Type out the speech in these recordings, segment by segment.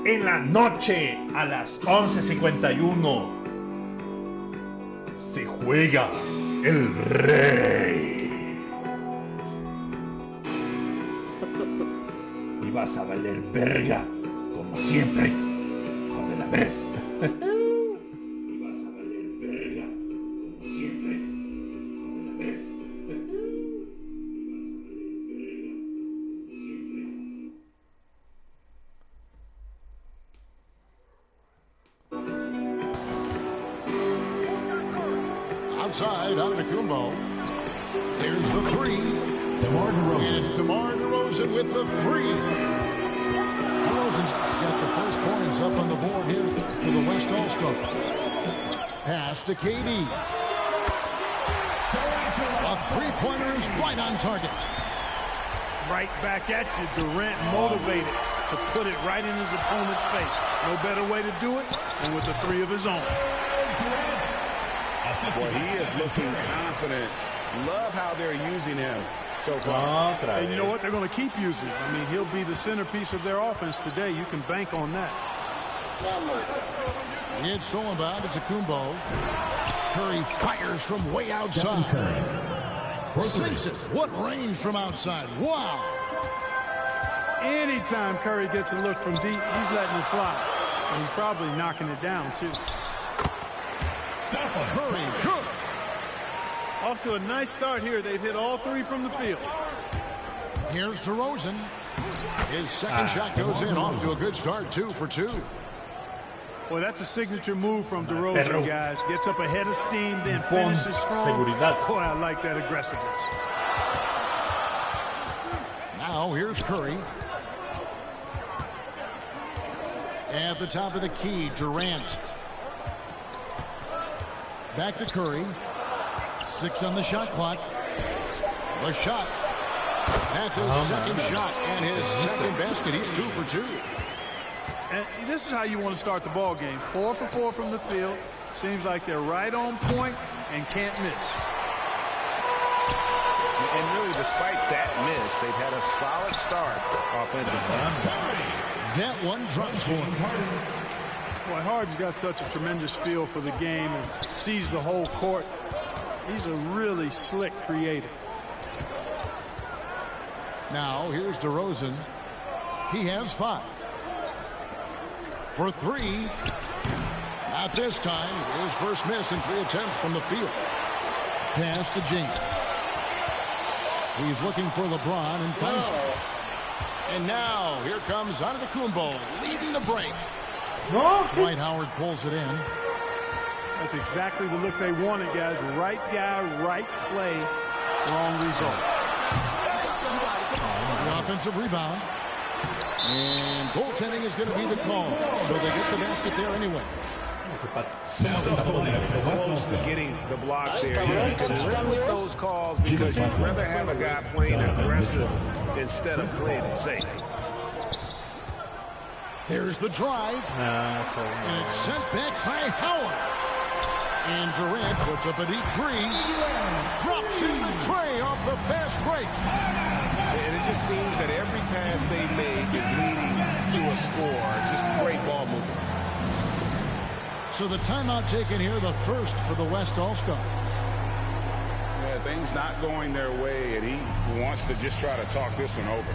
en la noche a las 11:51 se juega el Rey. Y vas a valer verga, como siempre, hijo de la verga. Y vas a valer verga, como siempre, hijo de la verga. Outside, Antetokounmpo. There's the three. DeMar DeRozan. It's DeMar DeRozan with the three. DeRozan's got the first points up on the board here for the West All-Stars. Pass to KD. A three-pointer is right on target. Right back at you. Durant motivated to put it right in his opponent's face. No better way to do it than with the three of his own. Well, he is looking confident. Love how they're using him so far. And you know what? They're going to keep using. I mean, he'll be the centerpiece of their offense today. You can bank on that. It's all about Antetokounmpo. Curry fires from way outside. Sinks it. What range from outside. Wow. Anytime Curry gets a look from deep, he's letting it fly. And he's probably knocking it down, too. Curry, good. Off to a nice start here. They've hit all three from the field. Here's DeRozan. His second shot goes in. Off to a good start, 2 for 2. Boy, that's a signature move from DeRozan, guys. Gets up ahead of steam, then finishes strong. Boy, I like that aggressiveness. Now, here's Curry. At the top of the key, Durant. Back to Curry. 6 on the shot clock. The shot. That's his second shot and his second basket. He's 2 for 2. And this is how you want to start the ball game. 4 for 4 from the field. Seems like they're right on point and can't miss. And really, despite that miss, they've had a solid start offensively. That one drops for him. Boy, Harden's got such a tremendous feel for the game and sees the whole court. He's a really slick creator. Now, here's DeRozan. He has 5. For 3. Not this time. His first miss in 3 attempts from the field. Pass to James. He's looking for LeBron and finds him. And now, here comes Antetokounmpo leading the break. Dwight Howard pulls it in. That's exactly the look they wanted, guys. Right guy, right play, wrong result. The offensive rebound. And goaltending is going to be the call. So they get the basket there anyway. So close to getting the block there. You can live with those calls because you'd rather have a guy playing aggressive instead of playing it safe. There's the drive. And it's sent back by Howard. And Durant puts up a deep 3. Drops in the tray off the fast break. And it just seems that every pass they make is leading to a score. Just great ball movement. So the timeout taken here, the first for the West All-Stars. Yeah, things not going their way, and he wants to just try to talk this one over.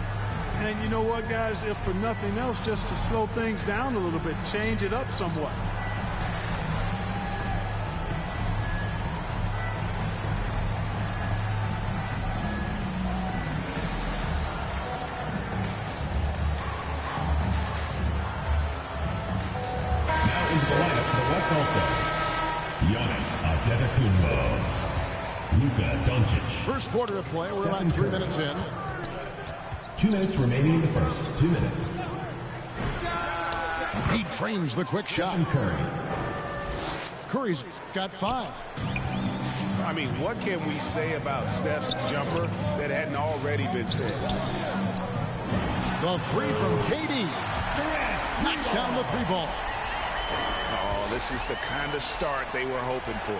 And you know what, guys? If for nothing else, just to slow things down a little bit, change it up somewhat. First quarter of play, we're about 3 minutes in. 2 minutes remaining in the first. 2 minutes. He trains the quick shot. Curry. Curry's got 5. I mean, what can we say about Steph's jumper that hadn't already been said? The 3 from KD. Knocks down the 3 ball. Oh, this is the kind of start they were hoping for.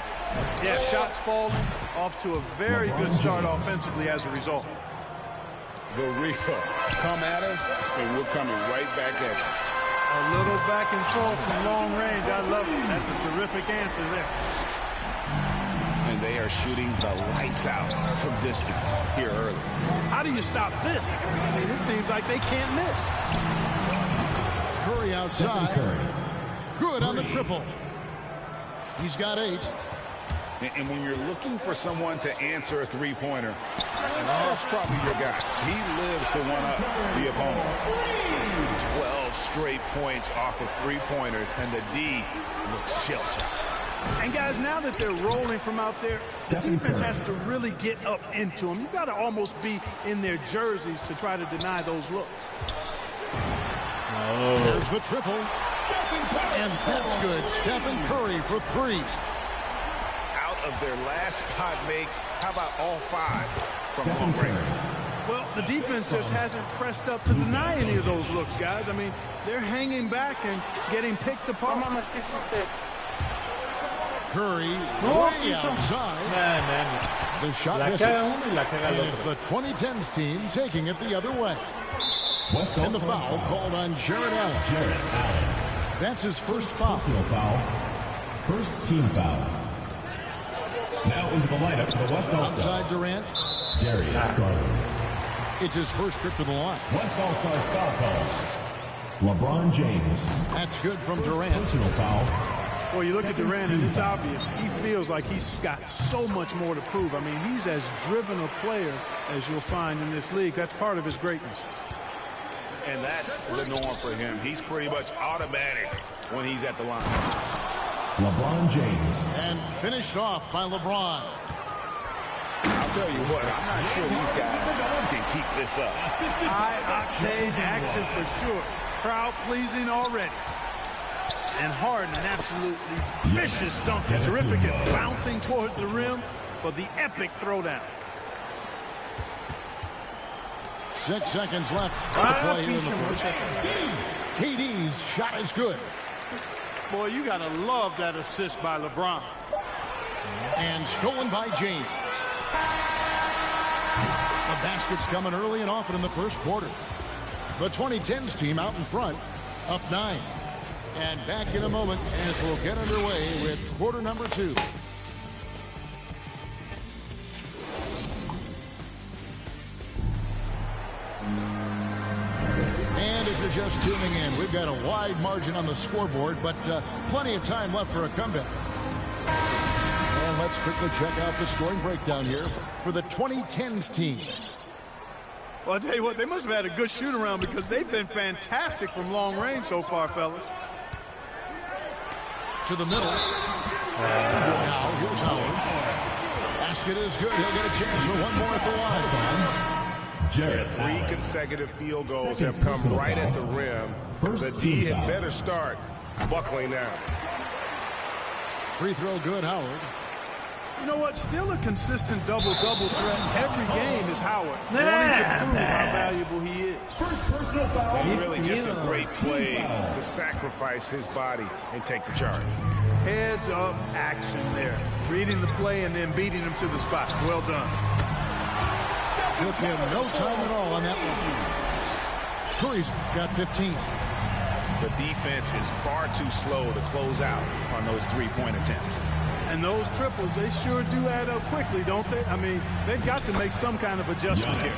Yeah, shots falling, off to a very good start offensively as a result. The real come at us, and we're coming right back at you. A little back and forth from long range. I love it. That's a terrific answer there. And they are shooting the lights out from distance here early. How do you stop this? I mean, it seems like they can't miss. Curry outside. Good on the triple. He's got 8. And when you're looking for someone to answer a three-pointer, Steph's probably your guy. He lives to one-up the opponent. 12 straight points off of three-pointers, and the D looks shell-shocked. And guys, now that they're rolling from out there, the defense has to really get up into them. You've got to almost be in their jerseys to try to deny those looks. There's the triple. And that's good. Stephen Curry for 3. Of their last 5 makes, how about all 5 from long range? Well, the defense just hasn't pressed up to deny any of those looks, guys. I mean, they're hanging back and getting picked apart. Curry way outside. The shot misses. And it's the 2010s team taking it the other way. And the foul called on Jared Allen. That's his first foul. First team foul. Now into the lineup for the West All-Stars. Outside Durant. Darius Garland. It's his first trip to the line. West All-Stars foul call. LeBron James. That's good from Durant. Personal foul. Well, you look at Durant, and it's obvious. He feels like he's got so much more to prove. I mean, he's as driven a player as you'll find in this league. That's part of his greatness. And that's the norm for him. He's pretty much automatic when he's at the line. LeBron James. And finished off by LeBron. I'll tell you what, I'm not sure these guys can keep this up. High-octane action for sure. Crowd-pleasing already. And Harden, an absolutely vicious dunk. Terrific at bouncing towards the rim for the epic throwdown. 6 seconds left to play here in the first. KD's shot is good. Boy, you got to love that assist by LeBron. And stolen by James. The basket's coming early and often in the first quarter. The 2010s team out in front, up 9. And back in a moment as we'll get underway with quarter number 2. And if you're just tuning in, we've got a wide margin on the scoreboard, but plenty of time left for a comeback. And let's quickly check out the scoring breakdown here for the 2010s team. Well, I'll tell you what, they must have had a good shoot-around because they've been fantastic from long range so far, fellas. To the middle. Now, here's Howard. Basket is good. He'll get a chance for one more at the line. Jared 3 consecutive field goals have come right at the rim. The D had better start buckling down. Free throw good, Howard. You know what? Still a consistent double-double threat every game is Howard, wanting to prove how valuable he is. First personal foul. And really just a great play to sacrifice his body and take the charge. Heads-up action there. Reading the play and then beating him to the spot. Well done. Took him no time at all on that one. Curry's got 15. The defense is far too slow to close out on those three-point attempts. And those triples, they sure do add up quickly, don't they? I mean, they've got to make some kind of adjustment here.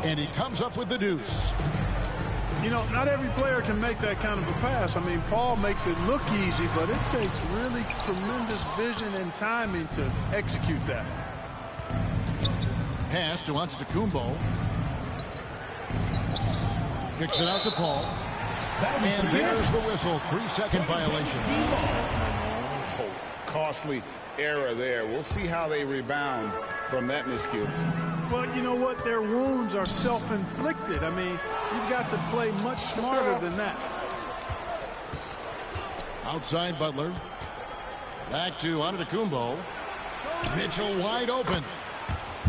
And he comes up with the deuce. You know, not every player can make that kind of a pass. I mean, Paul makes it look easy, but it takes really tremendous vision and timing to execute that. Pass to Antetokounmpo. Kicks it out to Paul. And there's the whistle. 3-second violation. Oh, costly error there. We'll see how they rebound from that miscue. Well, you know what? Their wounds are self-inflicted. I mean, you've got to play much smarter than that. Outside Butler. Back to Antetokounmpo. Mitchell wide open.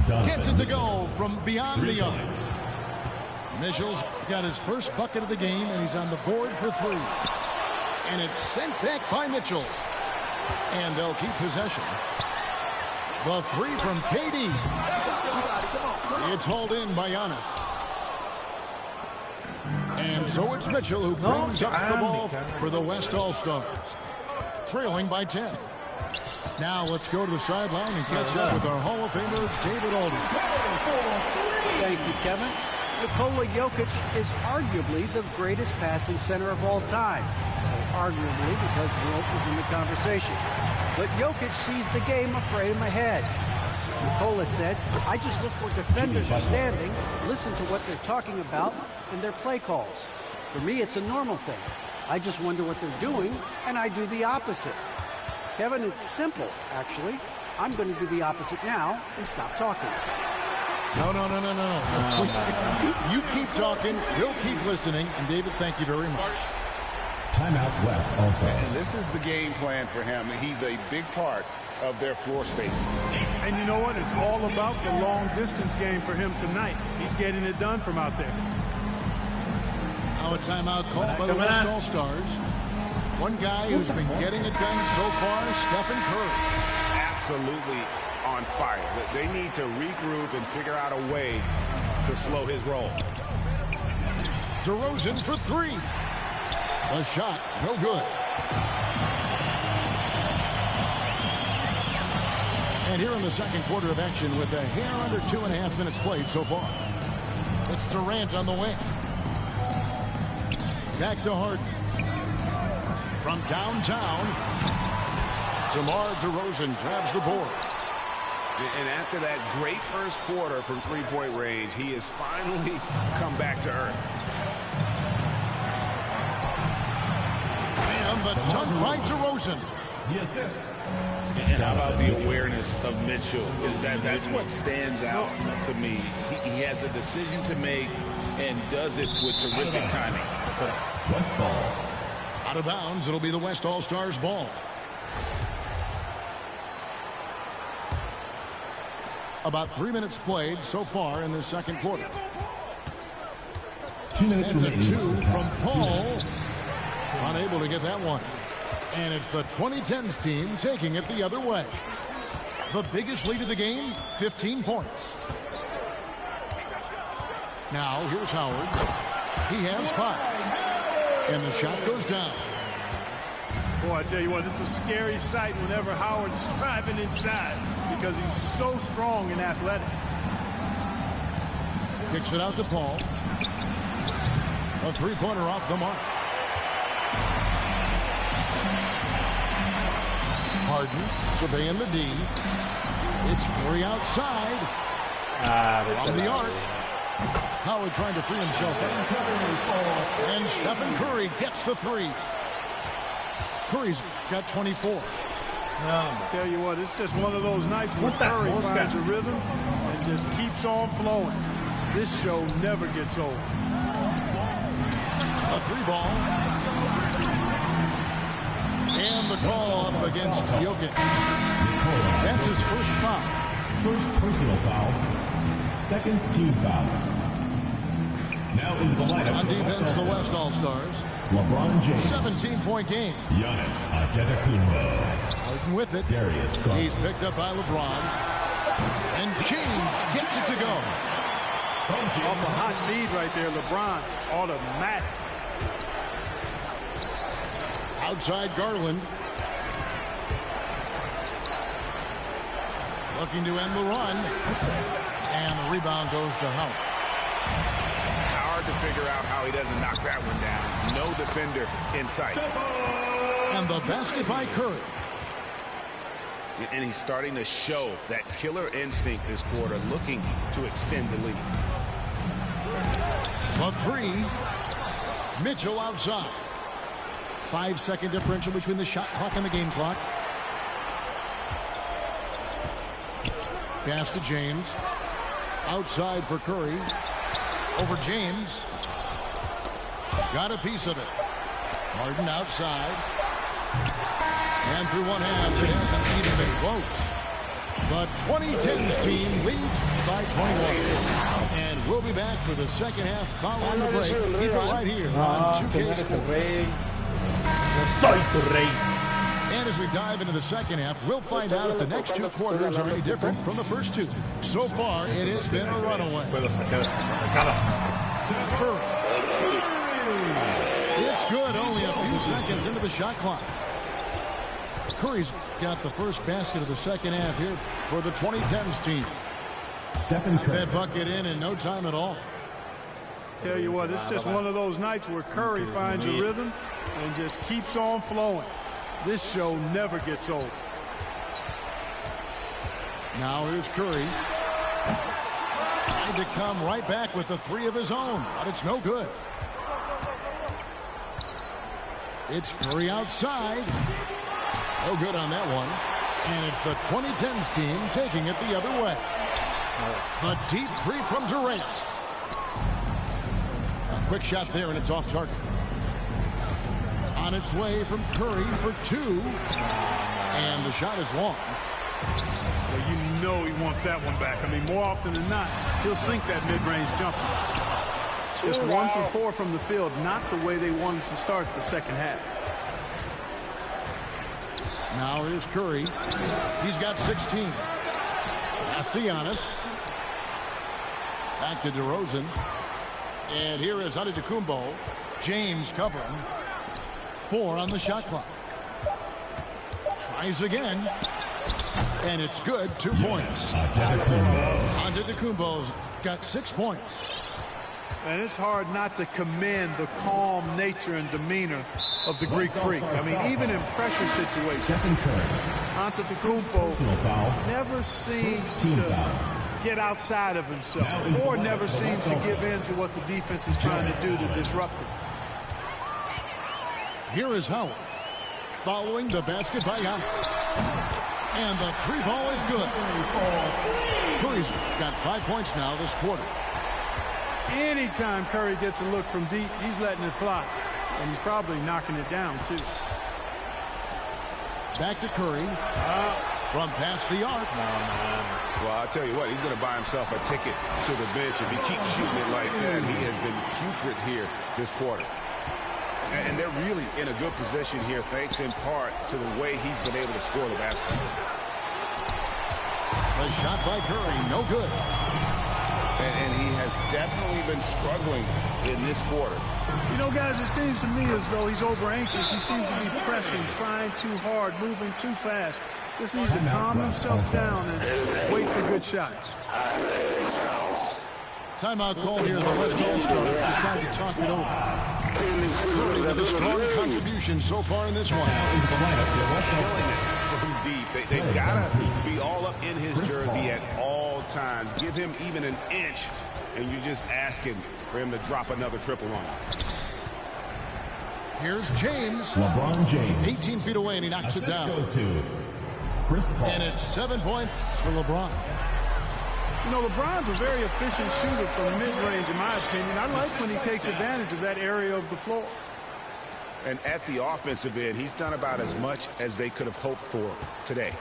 Gets it to go from beyond the arc. Mitchell's got his first bucket of the game, and he's on the board for 3. And it's sent back by Mitchell. And they'll keep possession. The 3 from KD. It's hauled in by Giannis. And so it's Mitchell who brings up the ball for the West All-Stars, trailing by 10. Now let's go to the sideline and catch up with our Hall of Famer, David Aldridge. Thank you, Kevin. Nikola Jokic is arguably the greatest passing center of all time. So arguably because Wilt is in the conversation. But Jokic sees the game afraid in my head. Nikola said, I just look where defenders are standing, listen to what they're talking about in their play calls. For me, it's a normal thing. I just wonder what they're doing, and I do the opposite. Kevin, it's simple, actually. I'm going to do the opposite now and stop talking. No. You keep talking, we'll keep listening, and David, thank you very much. Timeout West All-Stars. And this is the game plan for him. He's a big part of their floor space. And you know what? It's all about the long-distance game for him tonight. He's getting it done from out there. Now a timeout called by the West All-Stars. One guy who's been getting it done so far, Stephen Curry. Absolutely on fire. They need to regroup and figure out a way to slow his roll. DeRozan for three. The shot, no good. And here in the second quarter of action with a hair under 2.5 minutes played so far. It's Durant on the wing. Back to Harden. From downtown, DeMar DeRozan grabs the board. And after that great first quarter from three-point range, he has finally come back to earth. And the dunk by DeRozan. The assist. And how about the awareness of Mitchell? That's what stands out to me. He has a decision to make and does it with terrific timing. West ball. Out of bounds, it'll be the West All-Stars ball. About 3 minutes played so far in the second quarter. 2 minutes It's a remaining. two from Paul. Unable to get that one. And it's the 2010s team taking it the other way. The biggest lead of the game, 15 points. Now, here's Howard. He has 5. And the shot goes down. Boy, I tell you what, it's a scary sight whenever Howard's driving inside because he's so strong and athletic. Kicks it out to Paul. A three-pointer off the mark. Harden surveying the D. It's Curry outside. From the arc. Howard trying to free himself. And Stephen Curry gets the three. Curry's got 24. Tell you what, it's just one of those nights where Curry finds a rhythm and just keeps on flowing. This show never gets old. A three ball. And the call up against Jokic. That's his first foul. First personal foul. Second team foul. Now into the lineup. On defense, the West All-Stars. LeBron James. 17-point game. Giannis Antetokounmpo. Harden with it. Darius Garland. He's picked up by LeBron. And James gets it to go. Off a hot feed right there, LeBron. Automatic. Outside Garland. Looking to end the run. And the rebound goes to Howard. Hard to figure out how he doesn't knock that one down. No defender in sight. And the basket by Curry. And he's starting to show that killer instinct this quarter, looking to extend the lead. The three. Mitchell outside. 5-second differential between the shot clock and the game clock. Pass to James. Outside for Curry. Over James. Got a piece of it. Harden outside. And through one hand, it hasn't even been close. The 2010s team leads by 21. And we'll be back for the second half following the break. Keep it right here on 2K Sports. And as we dive into the second half, we'll find out if the next two quarters are any different from the first two. So far, it has been a runaway. Curry. It's good, only a few seconds into the shot clock. Curry's got the first basket of the second half here for the 2010s team. Stephen Curry. That bucket in no time at all. Tell you what, it's just one of those nights where Curry finds a rhythm and just keeps on flowing. This show never gets old. Now here's Curry. Trying to come right back with the three of his own, but it's no good. It's Curry outside. No good on that one. And it's the 2010s team taking it the other way. A deep three from Durant. A quick shot there, and it's off target. On its way from Curry for two. And the shot is long. Well, you know he wants that one back. I mean, more often than not, he'll sink that mid-range jumper. Just 1 for 4 from the field, not the way they wanted to start the second half. Now here's Curry. He's got 16. Pass to Giannis. Back to DeRozan. And here is Antetokounmpo. James covering. 4 on the shot clock. Tries again. And it's good. 2 points. Antetokounmpo's got 6 points. And it's hard not to commend the calm nature and demeanor of the Greek Freak. I mean, even in pressure situations, Antetokounmpo never seems to get outside of himself or never seems to give in to what the defense is trying to do to disrupt him. Here is Howard following the basket by Giannis. And the three ball is good. Curry's got 5 points now this quarter. Anytime Curry gets a look from deep, he's letting it fly. And he's probably knocking it down, too. Back to Curry. From past the arc. Well, I'll tell you what, he's going to buy himself a ticket to the bench if he keeps shooting it like that. He has been putrid here this quarter. And they're really in a good position here, thanks in part to the way he's been able to score the basketball. The shot by Curry, no good. And he has definitely been struggling in this quarter. You know, guys, it seems to me as though he's over-anxious. He seems to be pressing, trying too hard, moving too fast. Just needs to calm himself down and wait for good shots. Timeout called here. The West All-Stars decide to talk it over. Curry with a strong contribution so far in this one. Killing it from deep. They've got to be all up in his jersey at all times. Give him even an inch, and you're just asking for him to drop another triple on him. Here's James. LeBron James. 18 feet away, and he knocks it down. Goes to Chris Paul. And it's 7 points for LeBron. You know, LeBron's a very efficient shooter from mid-range, in my opinion. I like when he takes advantage of that area of the floor. And at the offensive end, he's done about as much as they could have hoped for today.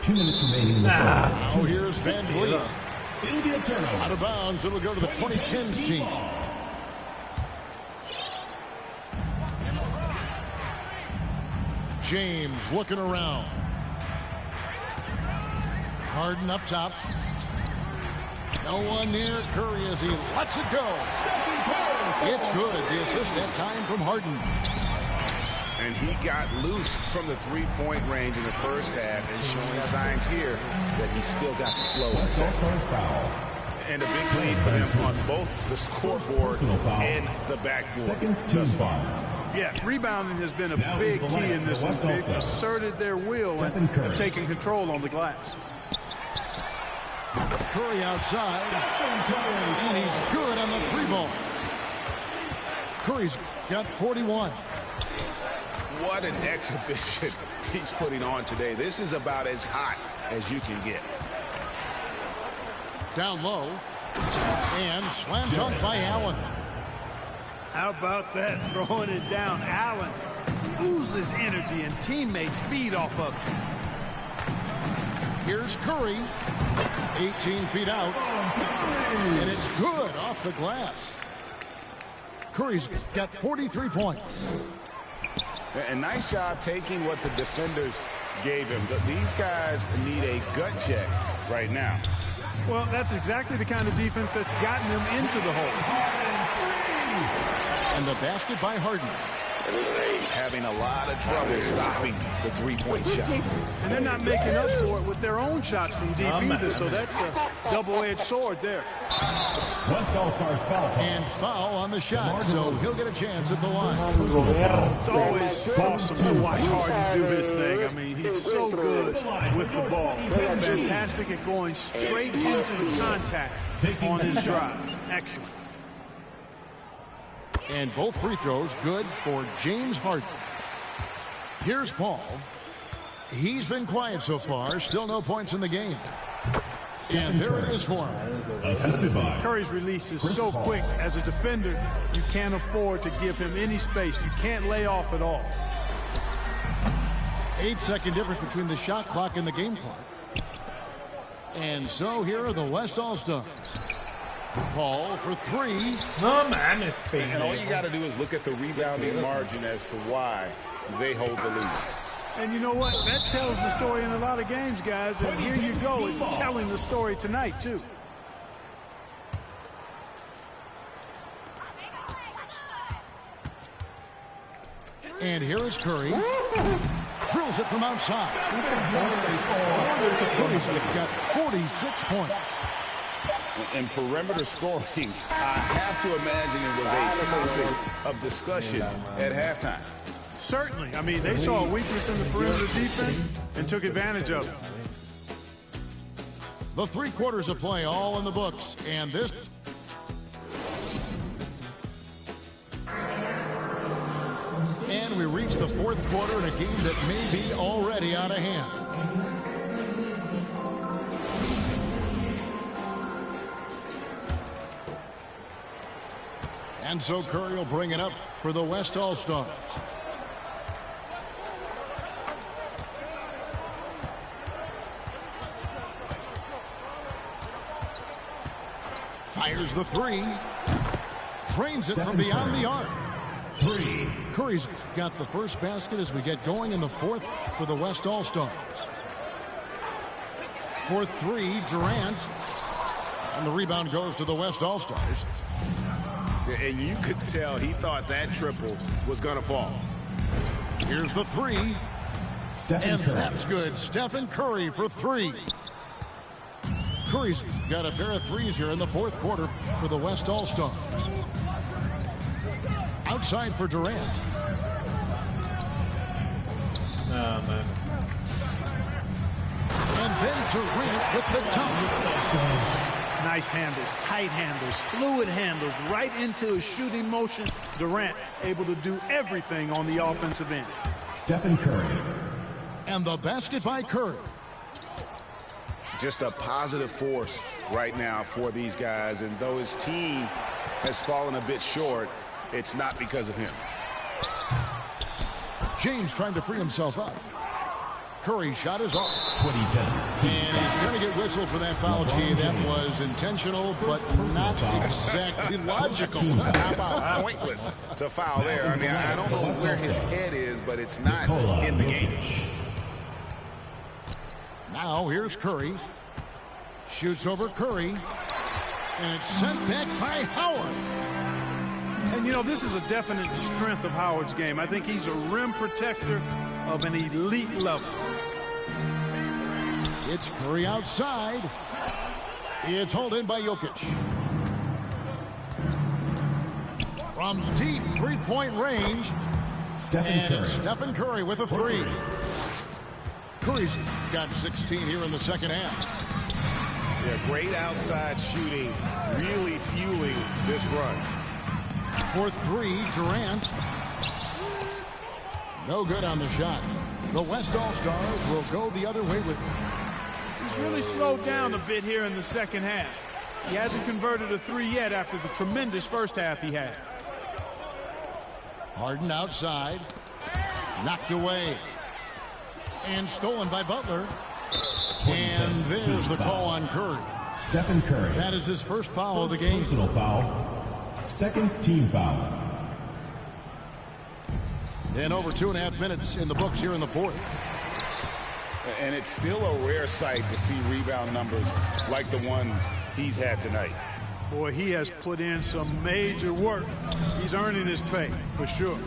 2 minutes remaining in the quarter. Now here's Van Vliet. It'll be a turnover. Out of bounds, it'll go to the 2010s team. James looking around. Harden up top. No one near Curry as he lets it go. It's good. The assist that time from Harden. And he got loose from the three-point range in the first half and showing signs here that he's still got the flow. And a big lead for them on both the scoreboard and the backboard thus far. Yeah, rebounding has been a big key in this one. They've asserted their will and have taken control on the glass. Curry outside. And he's good on the three ball. Curry's got 41. What an exhibition he's putting on today. This is about as hot as you can get. Down low. And slam dunk by Allen. How about that? Throwing it down. Allen oozes energy and teammates feed off of it. Here's Curry. 18 feet out. And it's good off the glass. Curry's got 43 points. A nice job taking what the defenders gave him. These guys need a gut check right now. Well, that's exactly the kind of defense that's gotten them into the hole. And the basket by Harden. Having a lot of trouble stopping the three-point shot. And they're not making up for it with their own shots from deep either, so that's a double-edged sword there. West All-Stars foul. And foul on the shot, so he'll get a chance at the line. It's always awesome to watch Harden do his thing. I mean, he's so good with the ball. Fantastic at going straight into the contact on his drive. Excellent. And both free throws good for James Harden. Here's Paul. He's been quiet so far. Still no points in the game. And there it is for him. Assisted by Curry's release is so quick. As a defender, you can't afford to give him any space. You can't lay off at all. 8-second difference between the shot clock and the game clock. And so here are the West All-Stars. Paul for three. No mames, And all you pendejo. got to do is look at the rebounding margin as to why they hold the lead. And you know what? That tells the story in a lot of games, guys. And here you go. It's telling the story tonight, too. And here is Curry. Drills it from outside. Curry's got 46 points. In perimeter scoring, I have to imagine it was a topic of discussion at halftime. Certainly. I mean, they saw a weakness in the perimeter defense and took advantage of it. The 3 quarters of play all in the books. And this... And we reach the 4th quarter in a game that may be already out of hand. And so Curry will bring it up for the West All-Stars. Fires the three. Drains it from beyond the arc. 3. Curry's got the first basket as we get going in the 4th for the West All-Stars. For 3, Durant. And the rebound goes to the West All-Stars. And you could tell he thought that triple was going to fall. Here's the 3. And that's good. Stephen Curry for 3. Curry's got a pair of threes here in the 4th quarter for the West All-Stars. Outside for Durant. No, man. And then Durant with the dunk. Nice handles, tight handles, fluid handles, right into his shooting motion. Durant able to do everything on the offensive end. Stephen Curry. And the basket by Curry. Just a positive force right now for these guys. And though his team has fallen a bit short, it's not because of him. James trying to free himself up. Curry's shot is off. 2010's team. And he's going to get whistled for that foul, G. That was intentional, but not exactly logical. How about pointless to foul there? I mean, I don't know where his head is, but it's not in the game. Now here's Curry. Shoots over Curry. And it's sent back by Howard. And, you know, this is a definite strength of Howard's game. I think he's a rim protector of an elite level. It's Curry outside. It's hauled in by Jokic. From deep three-point range. Stephen Curry with a 3. Curry's got 16 here in the second half. Yeah, great outside shooting, really fueling this run. For 3, Durant. No good on the shot. The West All-Stars will go the other way with it. He's really slowed down a bit here in the second half. He hasn't converted a 3 yet after the tremendous first half he had. Harden outside. Knocked away. And stolen by Butler. And there's the call on Curry. Stephen Curry. That is his first foul of the game. Personal foul. Second team foul. And over 2.5 minutes in the books here in the 4th. And it's still a rare sight to see rebound numbers like the ones he's had tonight. Boy, he has put in some major work. He's earning his pay, for sure.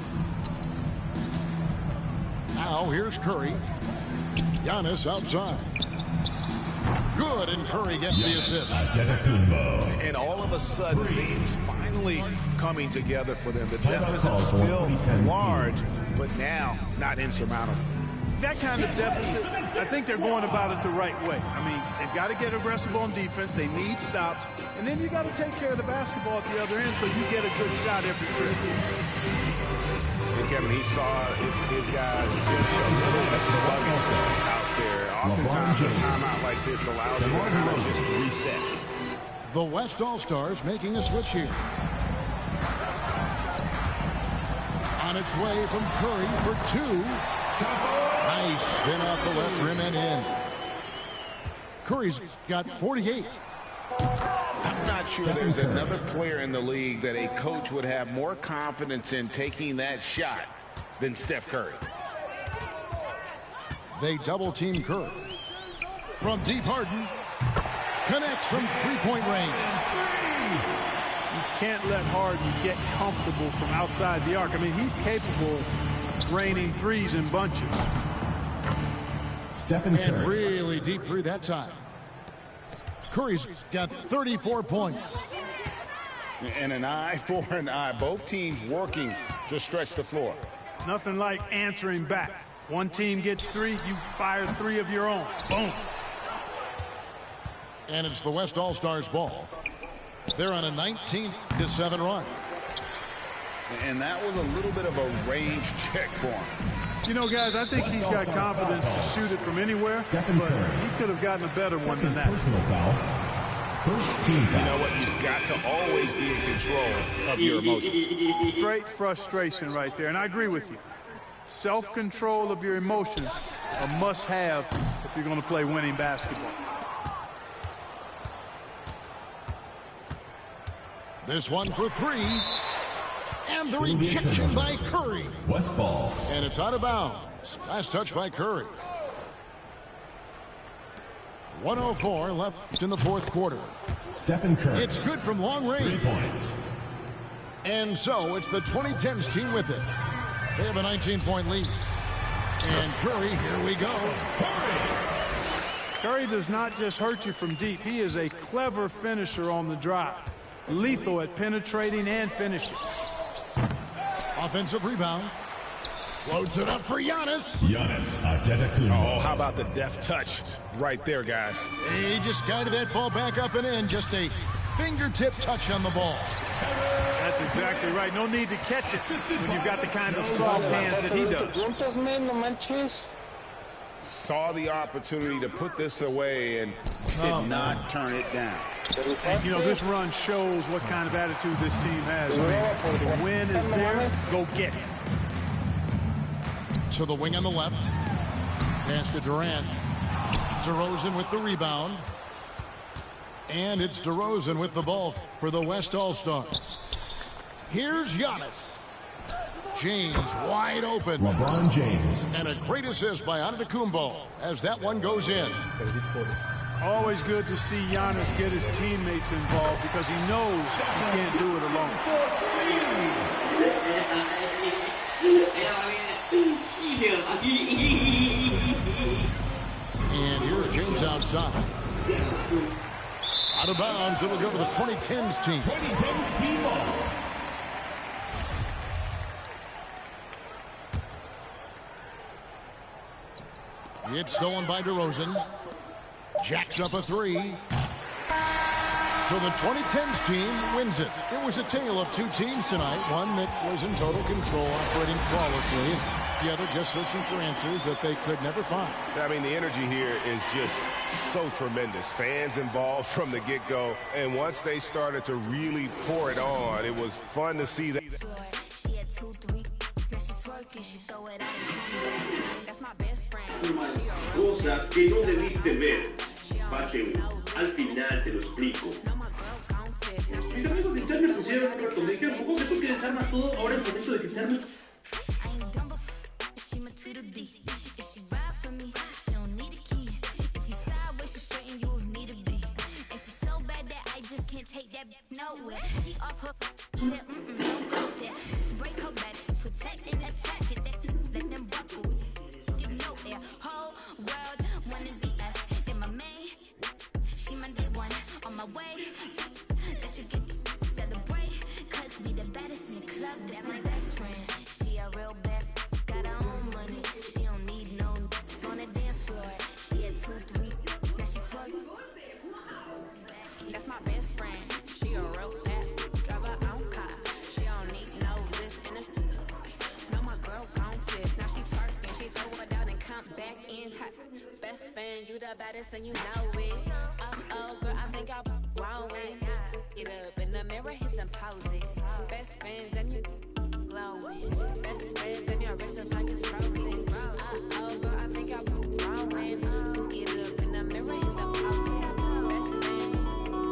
Now here's Curry. Giannis outside. Good, and Curry gets the assist. And all of a sudden, things finally coming together for them. The deficit is still large, but now not insurmountable. That kind of deficit, I think they're going about it the right way. I mean, they've got to get aggressive on defense. They need stops. And then you got to take care of the basketball at the other end so you get a good shot every trip. And Kevin, he saw his guys just a little bit sluggish out there. Oftentimes, a timeout like this allows them to kind of just reset. The West All-Stars making a switch here. On its way from Curry for two. Nice spin off the left rim and in. Curry's got 48. I'm not sure there's another player in the league that a coach would have more confidence in taking that shot than Steph Curry. They double team Curry. From deep, Harden connects from three-point range. You can't let Harden get comfortable from outside the arc. I mean, he's capable of raining threes in bunches. And really deep three that time. Curry's got 34 points. And an eye for an eye. Both teams working to stretch the floor. Nothing like answering back. One team gets three, you fire three of your own. Boom. And it's the West All-Stars ball. They're on a 19-7 run. And that was a little bit of a range check for him. You know, guys, I think he's got confidence to shoot it from anywhere, but he could have gotten a better one than that. First team foul. You know what? You've got to always be in control of your emotions. Great frustration right there, and I agree with you. Self-control of your emotions, a must-have if you're going to play winning basketball. This one for three. And the rejection by Curry. West ball. And it's out of bounds. Last touch by Curry. 1:04 left in the fourth quarter. Stephen Curry. It's good from long range. 3 points. And so it's the 2010s team with it. They have a 19-point lead. And Curry, here we go. Curry does not just hurt you from deep. He is a clever finisher on the drive. Lethal at penetrating and finishing. Offensive rebound. Loads it up for Giannis. Giannis Antetokounmpo. Oh, how about the deft touch right there, guys? He just guided that ball back up and in. Just a fingertip touch on the ball. That's exactly right. No need to catch it when you've got the kind of soft hands that he does. Saw the opportunity to put this away and did not turn it down. And, you know, this run shows what kind of attitude this team has. I mean, the win is there. Go get it. To the wing on the left. Pass to Durant. DeRozan with the rebound. And it's DeRozan with the ball for the West All-Stars. Here's Giannis. James wide open. LeBron James. And a great assist by Antetokounmpo as that one goes in. Always good to see Giannis get his teammates involved because he knows he can't do it alone. And here's James outside. Out of bounds, it'll go to the 2010s team. 2010s team ball. It's stolen by DeRozan. Jacks up a three. So the 2010s team wins it. It was a tale of two teams tonight. One that was in total control, operating flawlessly. The other just searching for answers that they could never find. I mean, the energy here is just so tremendous. Fans involved from the get-go. And once they started to really pour it on, it was fun to see that. Cosas que no debiste ver. Parte 1. Al final te lo explico. Mis amigos de chat me pusieron un reto. Me dijeron, ¿cómo que tú que desarmas todo ahora en el momento de quitarme? nowhere. She off her said, don't go there. Break her back, she protect and attack it. Let them buckle. Give no air. Whole world wanna be us. And my main, she my day one on my way. Let you get celebrate. Cause we the baddest in the club. That's my best friend. She a real bad, got her own money. She don't need no on the dance floor. She had 2, 3, now she twerk. That's my best friend. She a real fat, drive her own car. She don't need no lift in the. No, my girl gon' tip. Now she twerking, she throw it out and come back in hot. Best friend, you the baddest and you know it. Oh, girl, I think I'm growing. Get up in the mirror, hit them poses. Best friends and you glowing. Best friends and your wrist is like it's frozen. Oh, girl, I think I'm growing. Get up in the mirror, hit them poses. Best friends glowing.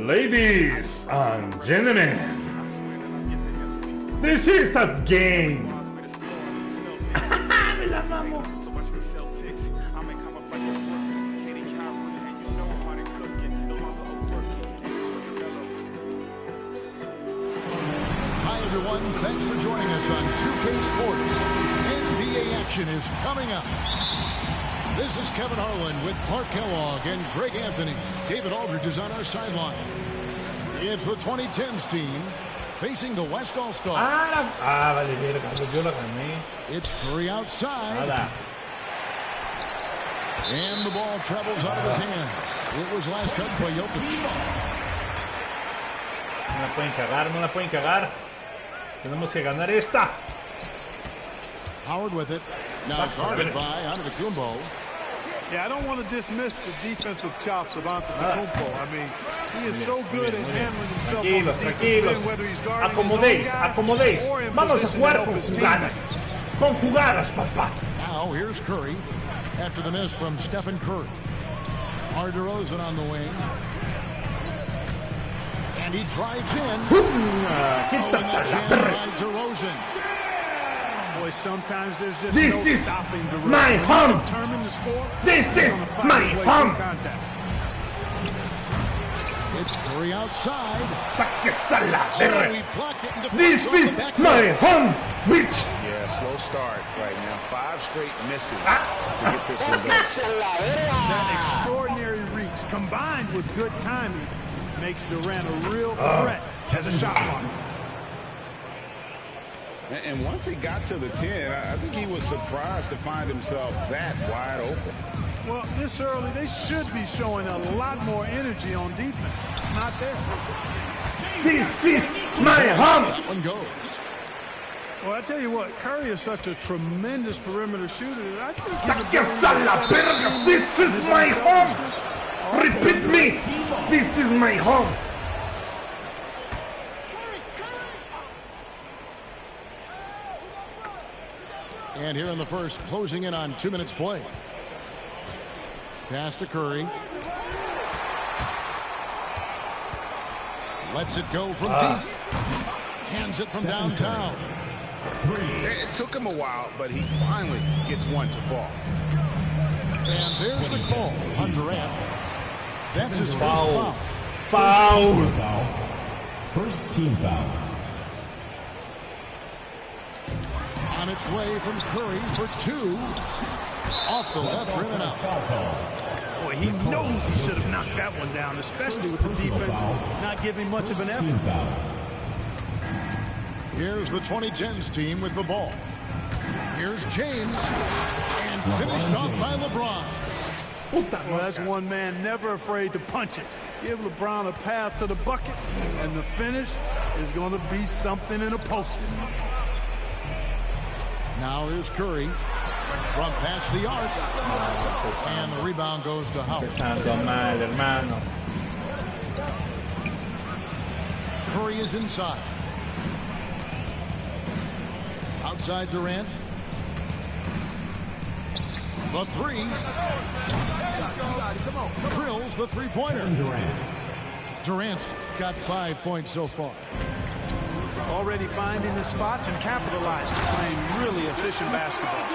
Ladies and gentlemen, this is the game. Me la mamo. Hi, everyone. Thanks for joining us on 2K Sports. NBA action is coming up. This is Kevin Harlan with Clark Kellogg and Greg Anthony. David Aldridge is on our sideline. It's the 2010s team facing the West All-Stars. Vale, verga, yo la gané. It's 3 outside. Nada. And the ball travels out of his hands. It was last touched by Jokic. No la pueden cagar, no la pueden cagar. Tenemos que ganar esta. Howard with it. Now guarded by Antetokounmpo. Yeah, I don't want to dismiss his defensive chops of Antetokounmpo. I mean, he is so good at handling himself on the defensive end, whether he's guarding his own guy or in Vamos a position jugar to help con his jugadas. teammates. Con jugadas, papá. Now here's Curry after the miss from Stephen Curry. DeRozan on the wing. And he drives in. And that jam by DeRozan. Boy, sometimes there's just This no is stopping DeRozan. my home. Determined to score. This he's is gonna find my his way home. through contact. It's Curry outside. Sáquese a la Oh, verga. he blocked it and This deflects off is the back my door. home, bitch. Yeah, slow start right now. 5 straight misses to get this one going. That extraordinary reach combined with good timing makes Durant a real threat as a shot blocker. And once he got to the 10, I think he was surprised to find himself that wide open. Well, this early, they should be showing a lot more energy on defense. Not there. This is my home. That one goes. Well, I tell you what, Curry is such a tremendous perimeter shooter that I think his Sáquese ability a la to set verga. his team This and is his my home. unselfishness are Repeat me. This is my home. And here in the first, closing in on 2 minutes play. Pass to Curry. Lets it go from deep. Hands it from downtown. It took him a while, but he finally gets one to fall. And there's the call on Durant. That's his first Foul. foul. Foul. First team foul. On its way from Curry for 2. Off the left rim and out. Foul call. Boy, he knows he should have knocked that one down, especially with the defense not giving much of an First team effort. foul. Here's the 2010s team with the ball. Here's James. And finished off by LeBron. Well, that's one man never afraid to punch it. Give LeBron a path to the bucket, and the finish is going to be something in a post. Now here's Curry. From past the arc. And the rebound goes to Howard. Empezando mal, hermano. Curry is inside. Outside Durant. The three. Drills the three-pointer. Durant's got 5 points so far. Already finding the spots and capitalizing, playing really efficient basketball.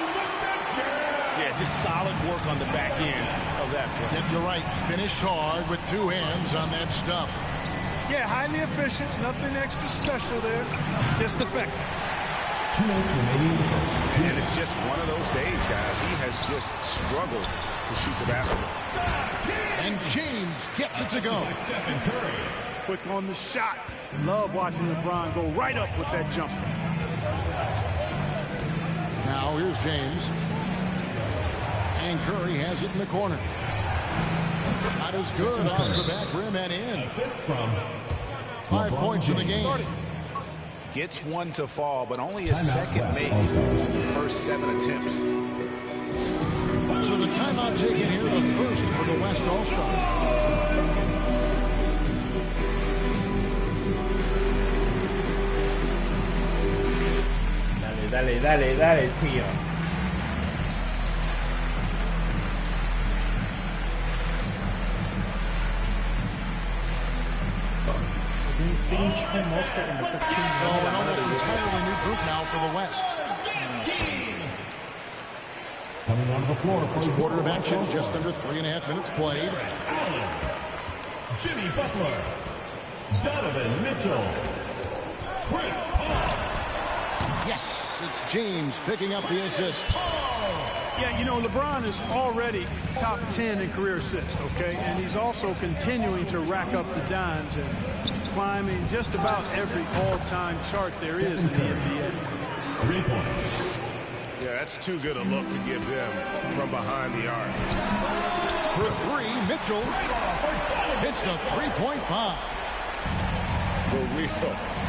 Yeah, just solid work on the back end of that play. Yep, you're right. Finished hard with two hands on that stuff. Yeah, highly efficient. Nothing extra special there. Just effective. 2 minutes remaining in the first. And it's just one of those days, guys. He has just struggled to shoot the basketball. And James gets it to go. Quick on the shot. Love watching LeBron go right up with that jumper. Now here's James. And Curry has it in the corner. Shot is good off the back rim and in. Assist from 5 points in the game. Gets one to fall, but only his second made in the first 7 attempts. So the timeout taken here, the first for the West All-Stars. Dale, tío. So an almost entirely new group now for the West. Coming onto the floor for First quarter of action, just under 3.5 minutes played. Jimmy Butler, Donovan Mitchell, Chris Paul. Yes, it's James picking up the assist. Yeah, you know, LeBron is already top 10 in career assists, okay? And he's also continuing to rack up the dimes and climbing just about every all-time chart there is in the NBA. 3 points. Yeah, that's too good a look to give them from behind the arc. For three, Mitchell hits the three-point bomb. We'll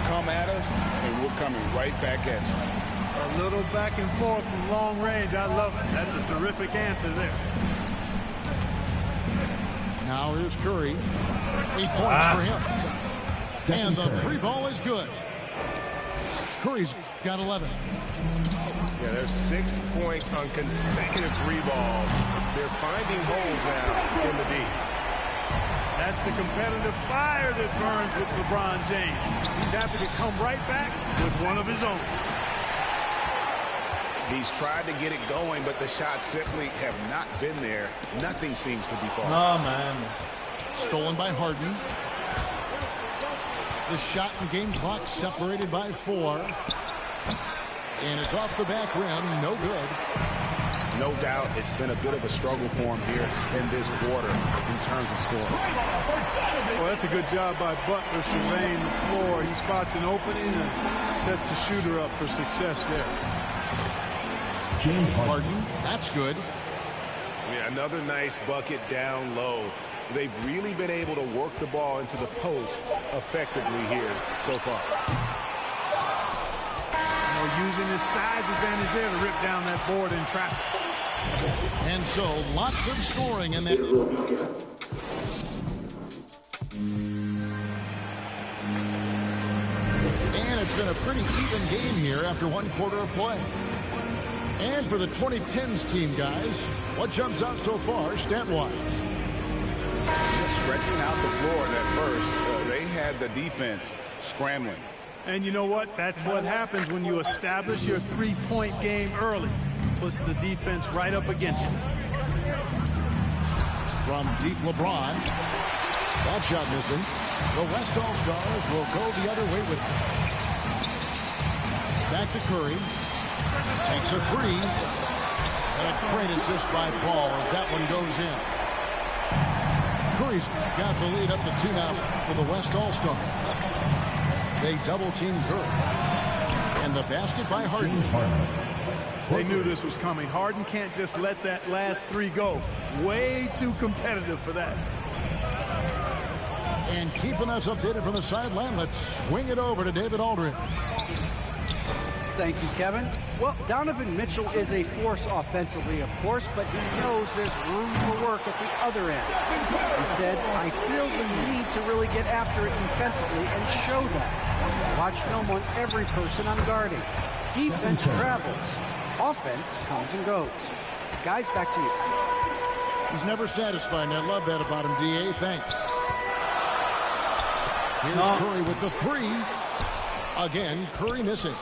come at us, and we're coming right back at you. A little back and forth from long range. I love it. That's a terrific answer there. Now here's Curry. 8 points for him. And the three ball is good. Curry's got 11. Yeah, there's 6 points on consecutive three balls. They're finding holes now in the D. That's the competitive fire that burns with LeBron James. He's happy to come right back with one of his own. He's tried to get it going, but the shots simply have not been there. Nothing seems to be falling. No, man. Stolen by Harden. The shot and game clock separated by 4. And it's off the back rim. No good. No doubt it's been a bit of a struggle for him here in this quarter in terms of scoring. Well, that's a good job by Butler surveying the floor. He spots an opening and sets the shooter up for success there. James Harden, that's good. Yeah, another nice bucket down low. They've really been able to work the ball into the post effectively here so far. Using his size advantage there to rip down that board in traffic. And so lots of scoring in that. And it's been a pretty even game here after 1 quarter of play. And for the 2010s team, guys, what jumps out so far stat-wise? Just stretching out the floor in that first. They had the defense scrambling. And you know what? That's what happens when you establish your three-point game early. Puts the defense right up against it. From deep LeBron. That shot missing. The West All-Stars will go the other way with it. Back to Curry. Takes a three. And a great assist by Paul as that one goes in. Curry's got the lead up to 2 now for the West All-Stars. They double-team Curry. And the basket by Harden. They knew this was coming. Harden can't just let that last three go. Way too competitive for that. And keeping us updated from the sideline, let's swing it over to David Aldridge. Thank you, Kevin. Well, Donovan Mitchell is a force offensively, of course, but he knows there's room for work at the other end. He said, I feel the need to really get after it defensively and show that. Watch film on every person I'm guarding. Defense travels. Offense comes and goes. Guys, back to you. He's never satisfied, and I love that about him, D.A. Thanks. Here's Curry with the three. Again, Curry missing.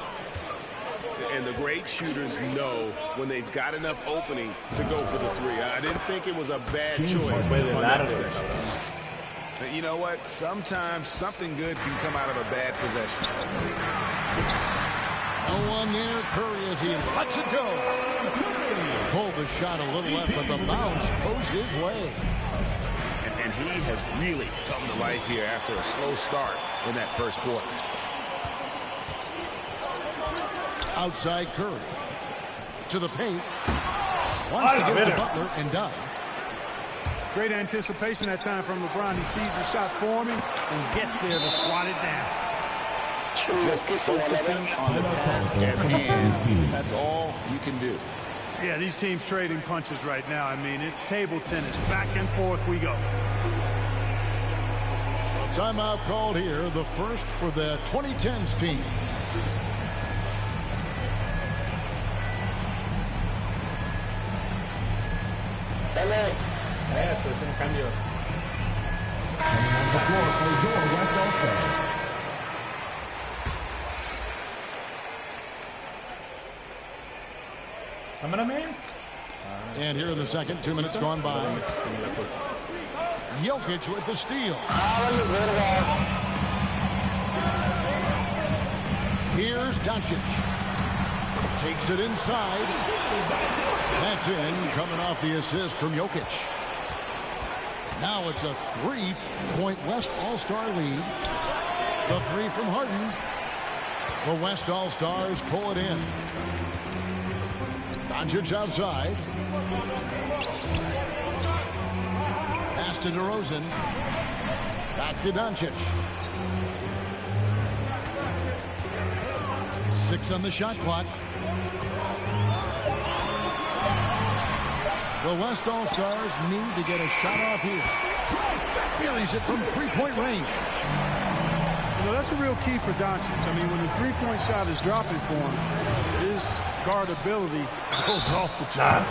And the great shooters know when they've got enough opening to go for the three. I didn't think it was a bad choice on that possession. But you know what? Sometimes something good can come out of a bad possession. No one near Curry as he lets it go. Pulled the shot a little left, but the bounce goes his way. And he has really come to life here after a slow start in that first quarter. Outside Curry. To the paint. Wants to get it to Butler and does. Great anticipation that time from LeBron. He sees the shot forming and gets there to swat it down. Just focusing on the task at hand. That's all you can do. Yeah, these teams trading punches right now. I mean, it's table tennis. Back and forth we go. So timeout called here. The first for the 2010s team. Esto es un cambio. The floor for your West All-Stars. Cameraman. And here in the second, 2 minutes gone by. Jokic with the steal. Here's Doncic. Takes it inside. That's in, coming off the assist from Jokic. Now it's a 3-point West All-Star lead. The three from Harden. The West All-Stars pull it in. Doncic outside. Pass to DeRozan. Back to Doncic. 6 on the shot clock. The West All-Stars need to get a shot off here. Buries it from three-point range. You know, that's a real key for Doncic. I mean, when the three-point shot is dropping for him, his guardability goes off the charts.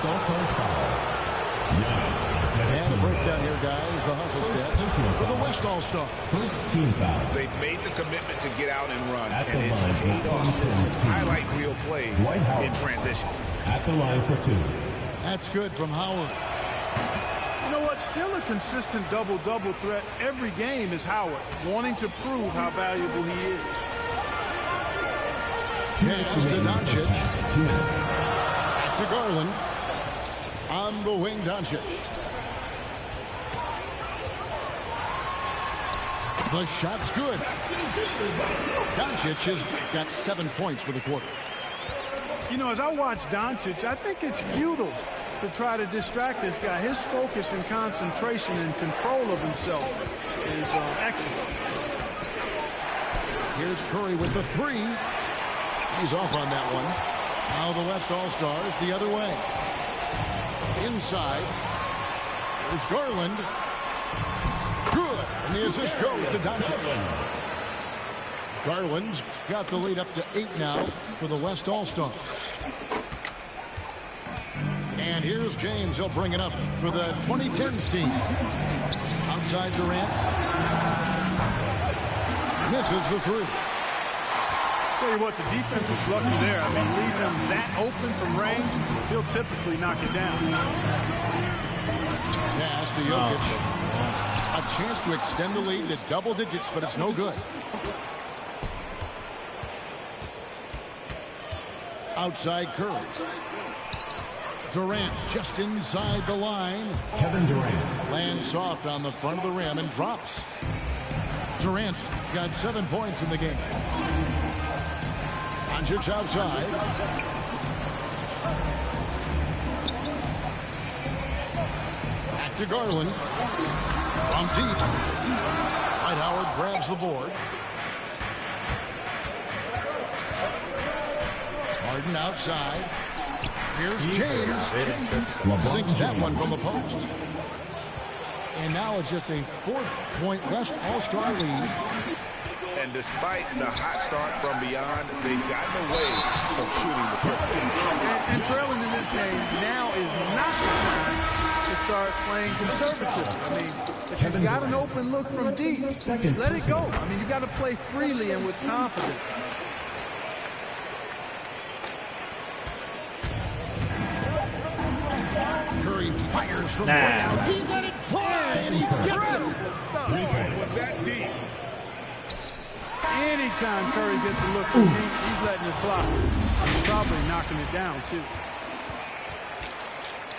And a breakdown here, guys. The hustle stats for the West All-Star. First team foul. They've made the commitment to get out and run, and it's paid off. Highlight real plays in transition. At the line for 2. That's good from Howard. You know what? Still a consistent double-double threat every game is Howard, wanting to prove how valuable he is. Pass to Doncic. 2 minutes. Back to Garland. On the wing, Doncic. The shot's good. Doncic has got 7 points for the quarter. You know, as I watch Doncic, I think it's futile to try to distract this guy. His focus and concentration and control of himself is excellent. Here's Curry with the three. He's off on that one. Now the West All-Stars the other way. Inside. There's Garland. Good. And the assist goes to Doncic. Garland's got the lead up to 8 now for the West All-Stars. And here's James. He'll bring it up for the 2010s team. Outside Durant. Misses the three. Tell you what, the defense was lucky there. I mean, leave him that open from range, he'll typically knock it down. Pass to Jokic. A chance to extend the lead to double digits, but it's no good. Outside Curry. Durant just inside the line. Kevin Durant. Lands soft on the front of the rim and drops. Durant's got 7 points in the game. Doncic outside. Back to Garland. From deep. Dwight Howard grabs the board. Harden outside. Here's James. Sinks that one from the post. And now it's just a 4-point West All-Star lead. And despite the hot start from beyond, they've gotten away from shooting the triple. And trailing in this game now is not the time to start playing conservative. I mean, if you've got an open look from deep, let it go. I mean, you got to play freely and with confidence. Curry fires from way out. He let it fly, and he gets it. Was that deep? Anytime Curry gets a look from deep, he's letting it fly. He's probably knocking it down, too.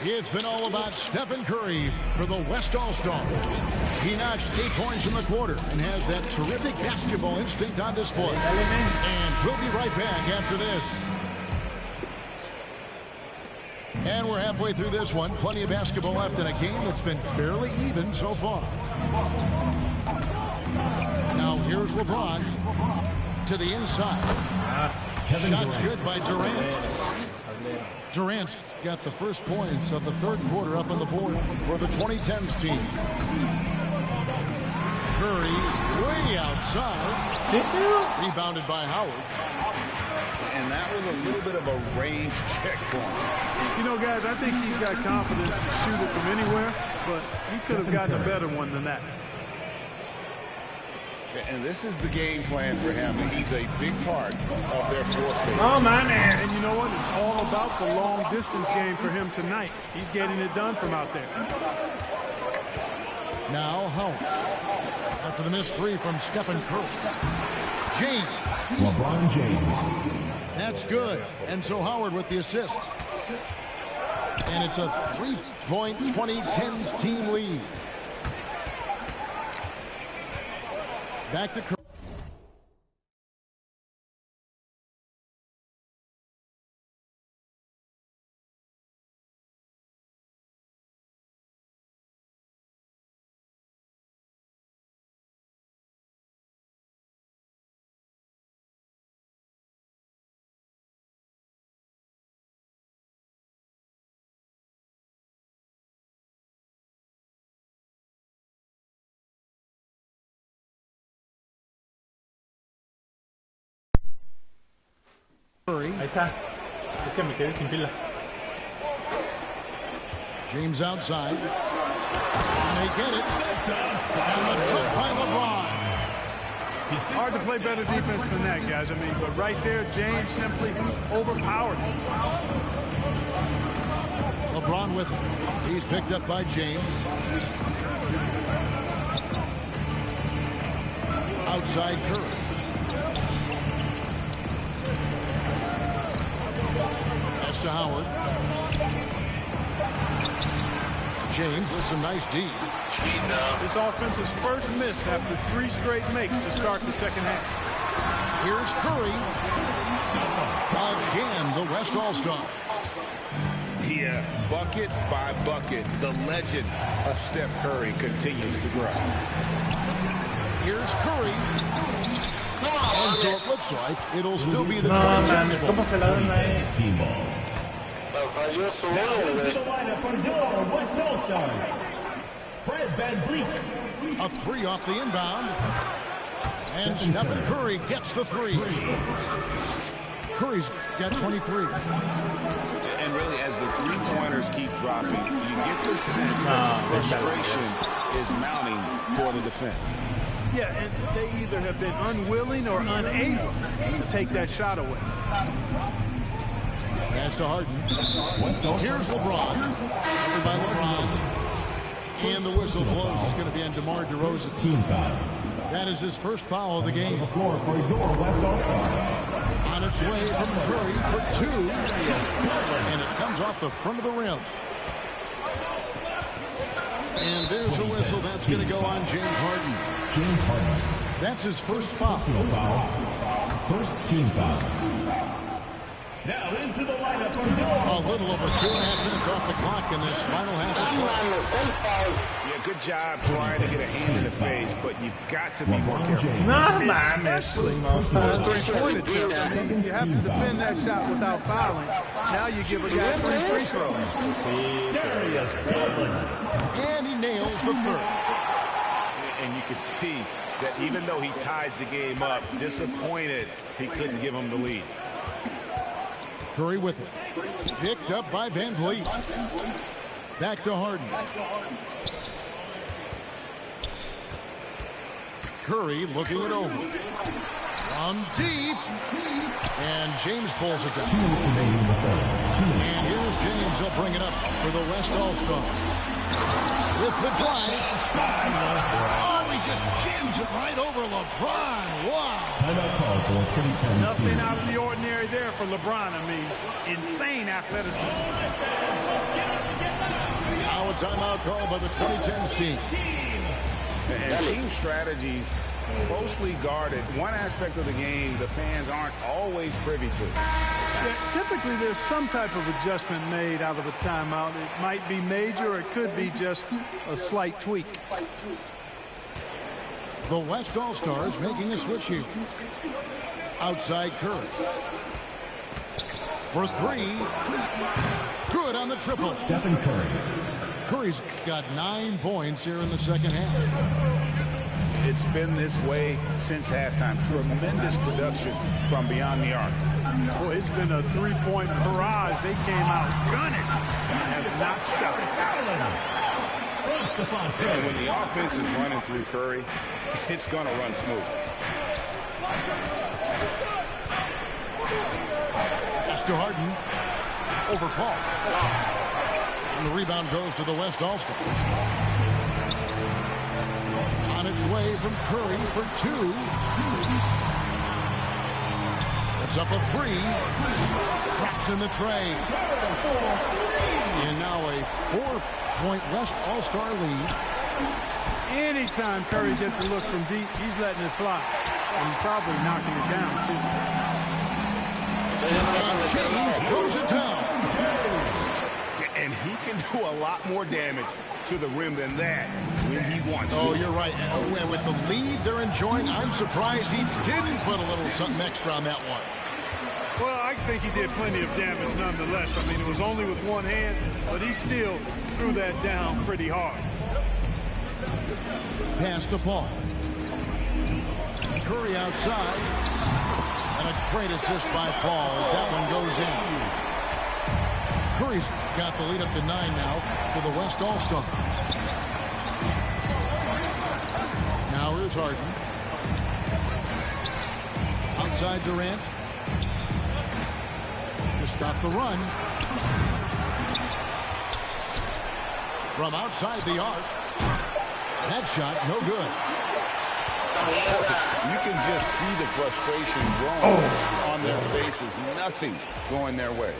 It's been all about Stephen Curry for the West All-Stars. He notched 8 points in the quarter and has that terrific basketball instinct on display. And we'll be right back after this. And we're halfway through this one. Plenty of basketball left in a game that's been fairly even so far. Now here's LeBron to the inside. Shot's good by Durant. Durant's got the first points of the third quarter up on the board for the 2010s team. Curry way outside. Rebounded by Howard. And that was a little bit of a range check for him. You know, guys, I think he's got confidence to shoot it from anywhere, but he could have gotten a better one than that. And this is the game plan for him. He's a big part of their floor space. Oh, my man. And you know what? It's all about the long-distance game for him tonight. He's getting it done from out there. Now Howard. After the missed three from Stephen Curry. James. LeBron James. That's good. And so Howard with the assist. And it's a 3-point 2010s team lead. Back to Curry. Ahí está. Es que me quedé sin pila. James outside. And they get it. And the tip by LeBron. Hard to play better defense than that, guys. I mean, but right there, James simply overpowered him. LeBron with it. He's picked up by James. Outside Curry. Pass to Howard. James with some nice D. This offense's first miss after 3 straight makes to start the second half. Here's Curry. Again, the West All-Stars. Yeah, bucket by bucket, the legend of Steph Curry continues to grow. Here's Curry. And so it looks like it'll still be the 2010s team ball. Now into the lineup for your West All-Stars. Fred VanVleet. A 3 off the inbound. And Stephen Curry gets the 3. Curry's got 23. And really, as the three-pointers keep dropping, you get the sense that frustration is mounting for the defense. Yeah, and they either have been unwilling or unable to take that shot away. Pass to Harden. Here's LeBron. Covered by LeBron. And the whistle blows. It's going to be on DeMar DeRozan. Team foul. That is his first foul of the game. The floor for your West All-Stars. On its way from Curry for 2. And it comes off the front of the rim. And there's a whistle. That's going to go on James Harden. James Harden. That's his first foul. First team foul. Now into the lineup for a little over 2.5 minutes off the clock in this final half of play. Yeah, good job trying to get a hand in the face, but you've got to be more careful. No, man. Especially three-pointer attempts. You have to defend that shot without fouling. Now you give a guy 3 free throws. And he nails the third. And you could see that even though he ties the game up, disappointed he couldn't give him the lead. Curry with it. Picked up by Van Vliet. Back to Harden. Curry looking it over. From deep. And James pulls it down. 2 minutes remaining in the third. 2 minutes. And here's James. He'll bring it up for the West All-Stars. With the drive. Oh, he just jams it right over LeBron. Wow. Timeout call for 2010. Nothing out of the ordinary there for LeBron. I mean, insane athleticism. Now a timeout call by the 2010s team. And team strategies closely guarded. One aspect of the game the fans aren't always privy to. Yeah, typically, there's some type of adjustment made out of a timeout. It might be major, or it could be just a slight tweak. The West All-Stars making a switch here. Outside Curry. For three. Good on the triple. Stephen Curry. Curry's got 9 points here in the second half. It's been this way since halftime. Tremendous production from beyond the arc. Well, it's been a three-point barrage. They came out gunning and have not stopped. And when the offense is running through Curry, it's going to run smooth. Pass to Harden. Over Paul. And the rebound goes to the West All-Stars. On its way from Curry for 2. It's up a 3. Drops in the tray. And now a 4-point West All-Star lead. Anytime Curry gets a look from deep, he's letting it fly. And he's probably knocking it down, too. James throws it down. And he can do a lot more damage to the rim than that when he wants to. Oh, you're right. With the lead they're enjoying, I'm surprised he didn't put a little something extra on that one. Well, I think he did plenty of damage nonetheless. I mean, it was only with one hand, but he still threw that down pretty hard. Pass to Paul. Curry outside. And a great assist by Paul as that one goes in. Curry's got the lead up to 9 now for the West All-Stars. Now here's Harden. Outside Durant. To stop the run. From outside the arc. That shot, no good. You can just see the frustration growing on their faces. Nothing going their way.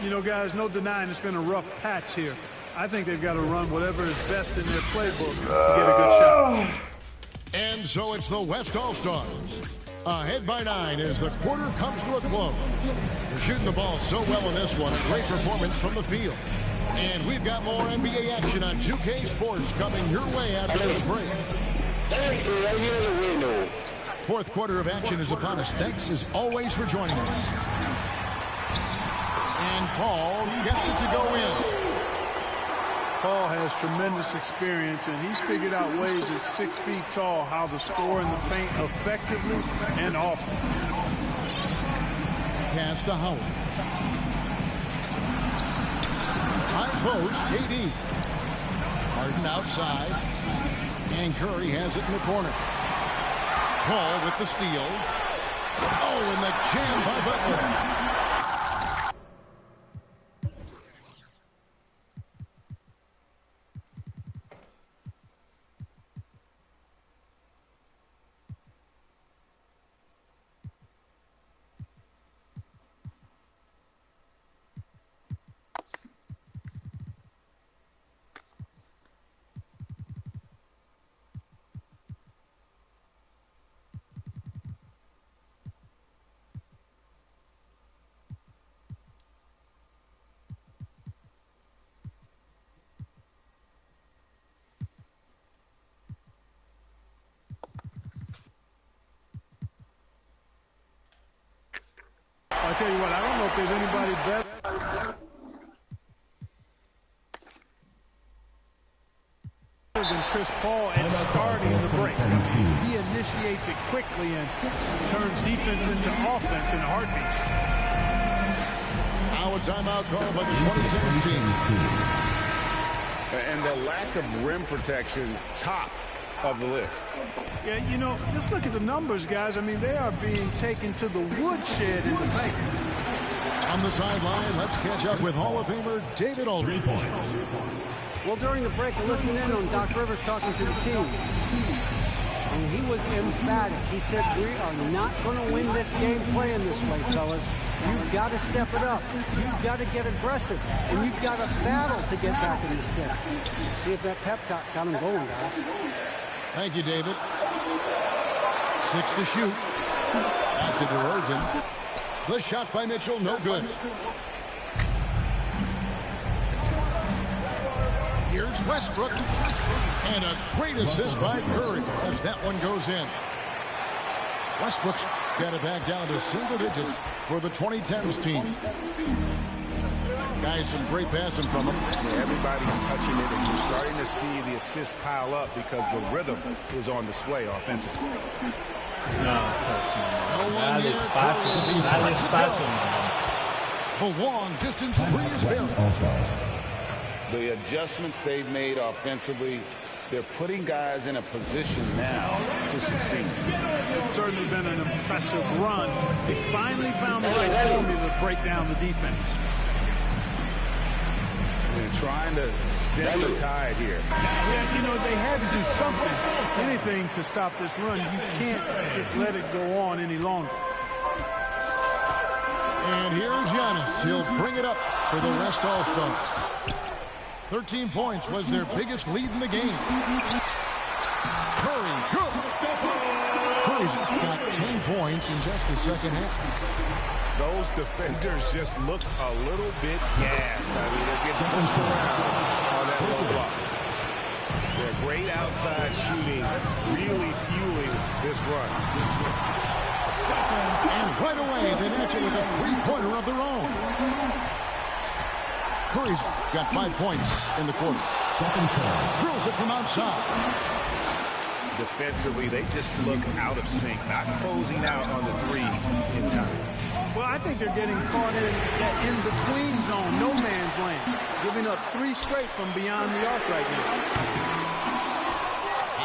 You know, guys, no denying it's been a rough patch here. I think they've got to run whatever is best in their playbook to get a good shot. And so it's the West All-Stars. Ahead by 9 as the quarter comes to a close. They're shooting the ball so well in this one. A great performance from the field. And we've got more NBA action on 2K Sports coming your way after this break. Fourth quarter of action is upon us. Thanks as always for joining us. And Paul gets it to go in. Paul has tremendous experience, and he's figured out ways at 6 feet tall how to score in the paint effectively and often. Pass to Howard. High post, KD. Harden outside. And Curry has it in the corner. Paul with the steal. Oh, and the jam by Butler. I'll tell you what, I don't know if there's anybody better than Chris Paul at authority in the break. He initiates it quickly and turns defense into offense in a heartbeat. Now a timeout call by the 2010 team. And the lack of rim protection, top of the list. Yeah, you know, just look at the numbers, guys. I mean, they are being taken to the woodshed in the paint. On the sideline, let's catch up with Hall of Famer David Aldridge. 3 points. Well, during the break, I listened in on Doc Rivers talking to the team. And he was emphatic. He said, we are not going to win this game playing this way, fellas. You've got to step it up. You've got to get aggressive. And you've got to battle to get back in the step. See if that pep talk got him going, guys. Thank you, David. 6 to shoot. Back to DeRozan. The shot by Mitchell, no good. Here's Westbrook. And a great assist by Curry as that one goes in. Westbrook's got it back down to single digits for the 2010s team. Guys, some great passing from him. Yeah, everybody's touching it, and you're starting to see the assists pile up because the rhythm is on display offensively. Dale espacio. The long distance three is buried. The adjustments they've made offensively, they're putting guys in a position now to succeed. It's certainly been an impressive run. They finally found the right formula to break down the defense. They're trying to stem the tide here. Yeah, you know, they had to do something, anything to stop this run. You can't just let it go on any longer. And here's Giannis. He'll bring it up for the West All-Stars. 13 points was their biggest lead in the game. Curry, good. Curry's got 10 points in just the second half. Those defenders just look a little bit gassed. I mean, they're getting pushed around on that low block. They're great outside shooting, really fueling this run. And right away, they match it with a three-pointer of their own. Curry's got 5 points in the quarter. Drills it from outside. Defensively, they just look out of sync, not closing out on the threes in time. Well, I think they're getting caught in that in-between zone, no man's land, giving up 3 straight from beyond the arc right now.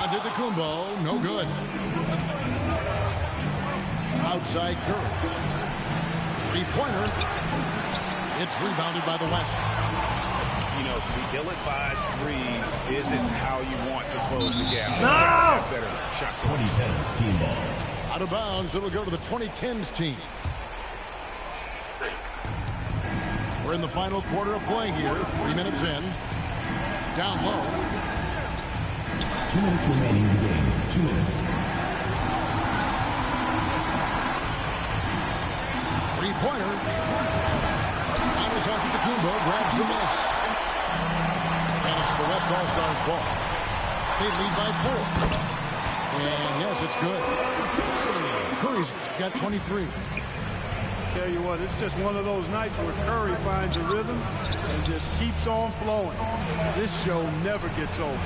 Antetokounmpo, no good. Outside Curry. Three-pointer. It's rebounded by the West. You know, the ill-advised threes isn't how you want to close the gap. No! Better shots. 2010s team ball. Out of bounds, it'll go to the 2010s team. We're in the final quarter of play here. 3 minutes in. Down low. 2 minutes remaining in the game. 2 minutes. Three-pointer. Antetokounmpo grabs the miss. And it's the West All-Stars ball. They lead by 4. And yes, it's good. Curry's got 23. Tell you what, it's just one of those nights where Curry finds a rhythm and just keeps on flowing. This show never gets old.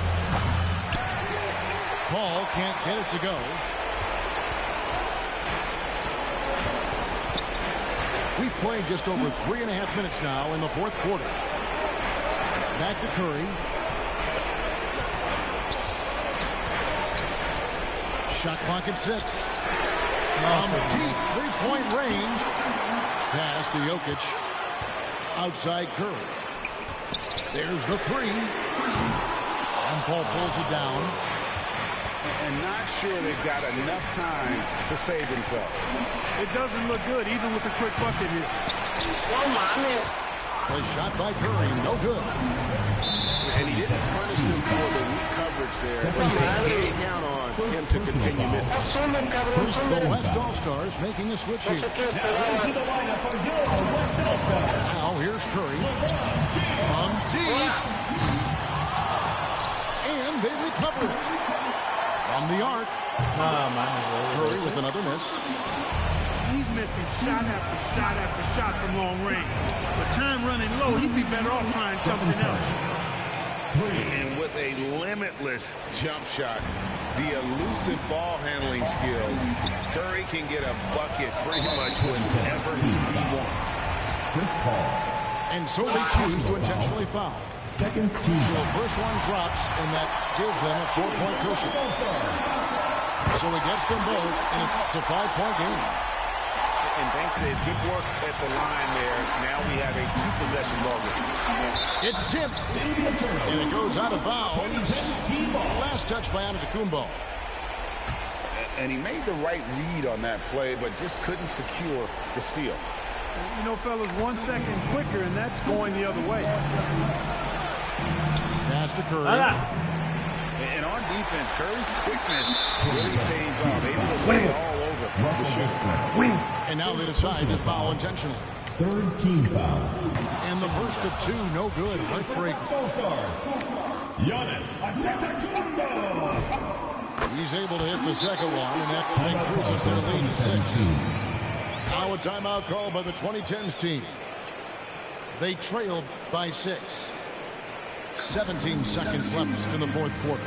Paul can't get it to go. We've played just over 3.5 minutes now in the fourth quarter. Back to Curry. Shot clock at 6. From deep three-point range. Pass to Jokic. Outside Curry. There's the 3. And Paul pulls it down. And not sure they've got enough time to save themselves. It doesn't look good, even with a quick bucket here. The shot by Curry, no good. And he didn't punish them for the weak coverage there. But they can't count on him to continue missing. The West All-Stars making a switch here. Into the lineup for your West All-Stars. Now here's Curry. From deep. And they recover it. From the arc. Curry with another miss. He's missing shot after shot after shot from long range. With time running low, he'd be better off trying something else. And with a limitless jump shot, the elusive ball handling skills, Curry can get a bucket pretty much whenever he wants. Chris Paul. And so they choose to intentionally foul. Second team. So the first one drops, and that gives them a 4-point cushion. So it gets them both, and it's a 5-point game. And Banks says good work at the line there. Now we have a 2-possession ball game. It's tipped, and it goes out of bounds. Last touch by Antetokounmpo. And he made the right read on that play, but just couldn't secure the steal. You know, fellas, 1 second quicker, and that's going the other way. Pass to Curry. And on defense, Curry's quickness really pays off. Able to stay all over the shot. And now they decide to foul intentionally. Third team foul. And the first of 2, no good. Heartbreak. Giannis Antetokounmpo. He's able to hit the second one, and that increases their lead to 6. Now a timeout call by the 2010s team. They trailed by 6. 17 seconds left in the fourth quarter.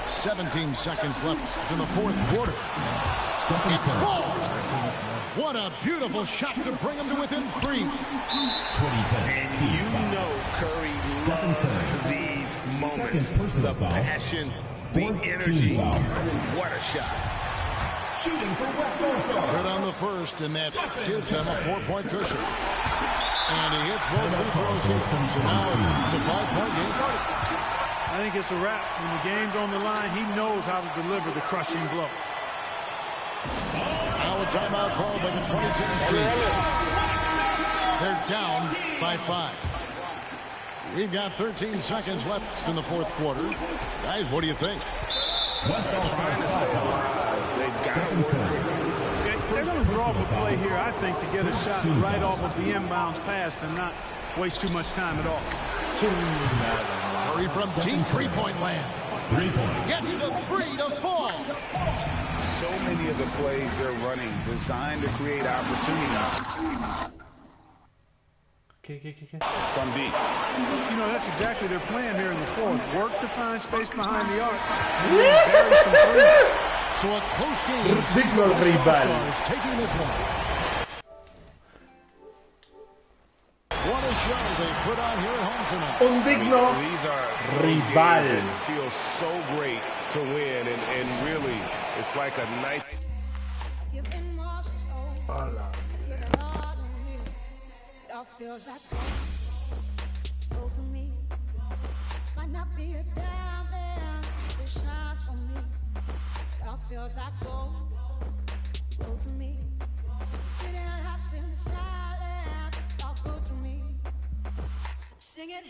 "17 seconds left in the fourth quarter. It falls! What a beautiful shot to bring them to within 3. 2010. And you know Curry loves these moments. The passion, the energy. What a shot. Shooting for West Coast. Good on the first, and that gives them a 4-point cushion. And he hits both free throws here. So now it's a 5-point game. I think it's a wrap. When the game's on the line, he knows how to deliver the crushing blow. Now a timeout call by the 2010s team. They're down by 5. We've got 13 seconds left in the fourth quarter. Guys, what do you think? West Coast. They're going to draw the play here, I think, to get a shot right off of the inbounds pass and not waste too much time at all. Curry from deep three-point land. 3 points. Gets the 3 to fall. So many of the plays they're running designed to create opportunities from deep. You know, that's exactly their plan here in the fourth. Work to find space behind the arc and then bury some threes. So a close game. Digno rival. Stars taking this one. What a show they put on here at home tonight. Un digno These are rival. It feels so great to win, and really, it's like a night. Feels like go to me. Might not be a diamond that shines for me. It all feels like go to me. Feeling lost in silence, all good to me. Sing it.